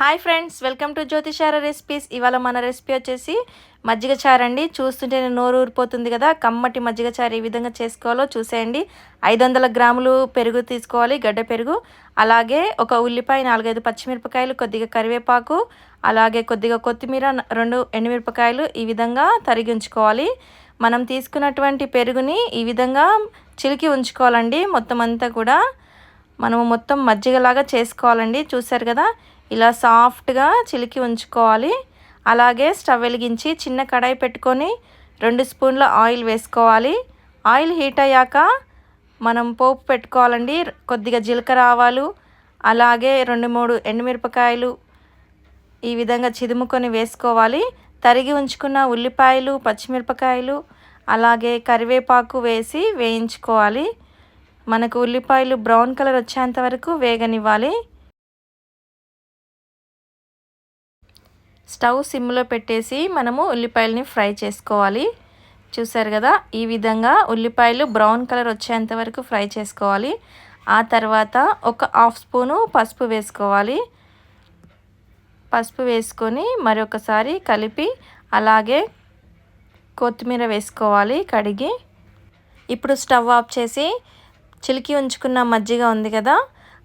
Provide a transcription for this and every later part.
Hi friends, welcome to జ్యోతిషార recipes. ఇవాళ మన రెసిపీ వచ్చేసి మజ్జిగ చారు అండి. చూస్తుంటేనే నోరు ఊరిపోతుంది కదా. కమ్మటి మజ్జిగ చారు ఏ విధంగా చేసుకోవాలో చూసేయండి. 500 గ్రాములు పెరుగు తీసుకోవాలి, గడ్డ పెరుగు. అలాగే ఒక ఉల్లిపాయ, 4-5 పచ్చిమిరపకాయలు, కొద్దిగా కరివేపాకు, అలాగే కొద్దిగా కొత్తిమీర, 2 ఎండుమిరపకాయలు ఈ విధంగా తరిగి ఉంచుకోవాలి. మనం తీసుకున్నటువంటి పెరుగుని ఈ విధంగా చిలికి ఉంచుకోవాలండి. మొత్తం అంతా కూడా మనము మొత్తం మజ్జిగలాగా చేసుకోవాలండి. చూసారు కదా, ఇలా సాఫ్ట్గా చిలికి ఉంచుకోవాలి. అలాగే స్టవ్ వెలిగించి చిన్న కడాయి పెట్టుకొని 2 స్పూన్ల ఆయిల్ వేసుకోవాలి. ఆయిల్ హీట్ అయ్యాక మనం పోపు పెట్టుకోవాలండి. కొద్దిగా జీలకర్ర ఆవాలు, అలాగే 2-3 ఎండుమిరపకాయలు ఈ విధంగా చిదుముకొని వేసుకోవాలి. తరిగి ఉంచుకున్న ఉల్లిపాయలు, పచ్చిమిరపకాయలు, అలాగే కరివేపాకు వేసి వేయించుకోవాలి. మనకు ఉల్లిపాయలు బ్రౌన్ కలర్ వచ్చేంత వరకు వేగనివ్వాలి. స్టవ్ సిమ్లో పెట్టేసి మనము ఉల్లిపాయలని ఫ్రై చేసుకోవాలి. చూసారు కదా, ఈ విధంగా ఉల్లిపాయలు బ్రౌన్ కలర్ వచ్చేంత వరకు ఫ్రై చేసుకోవాలి. ఆ తర్వాత ఒక 1/2 స్పూను పసుపు వేసుకోవాలి. పసుపు వేసుకొని మరొకసారి కలిపి, అలాగే కొత్తిమీర వేసుకోవాలి కడిగి. ఇప్పుడు స్టవ్ ఆఫ్ చేసి చిలికి ఉంచుకున్న మజ్జిగ ఉంది కదా,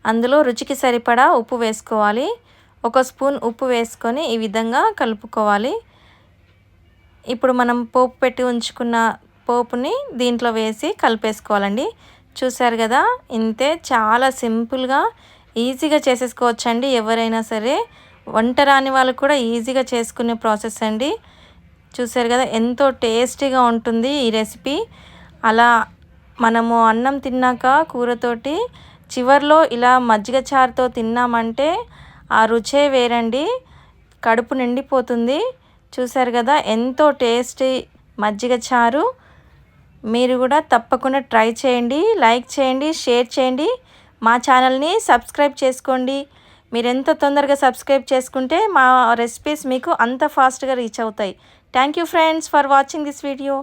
అందులో రుచికి సరిపడా ఉప్పు వేసుకోవాలి. 1 స్పూన్ ఉప్పు వేసుకొని ఈ విధంగా కలుపుకోవాలి. ఇప్పుడు మనం పోపు పెట్టి ఉంచుకున్న పోపుని దీంట్లో వేసి కలిపేసుకోవాలండి. చూసారు కదా, ఇంతే. చాలా సింపుల్గా ఈజీగా చేసేసుకోవచ్చండి. ఎవరైనా సరే, వంట రాని వాళ్ళు కూడా ఈజీగా చేసుకునే ప్రాసెస్ అండి. చూసారు కదా, ఎంతో టేస్టీగా ఉంటుంది ఈ రెసిపీ. అలా మనము అన్నం తిన్నాక కూరతోటి చివర్లో ఇలా మజ్జిగ చారుతో తిన్నామంటే ఆ రుచే వేరండి. కడుపు నిండిపోతుంది. చూసారు కదా, ఎంతో టేస్టీ మజ్జిగ చారు. మీరు కూడా తప్పకుండా ట్రై చేయండి. లైక్ చేయండి, షేర్ చేయండి. మా ఛానల్ని సబ్స్క్రైబ్ చేసుకోండి. మీరు ఎంత తొందరగా సబ్స్క్రైబ్ చేసుకుంటే మా రెసిపీస్ మీకు అంత ఫాస్ట్గా రీచ్ అవుతాయి. Thank you friends for watching this video.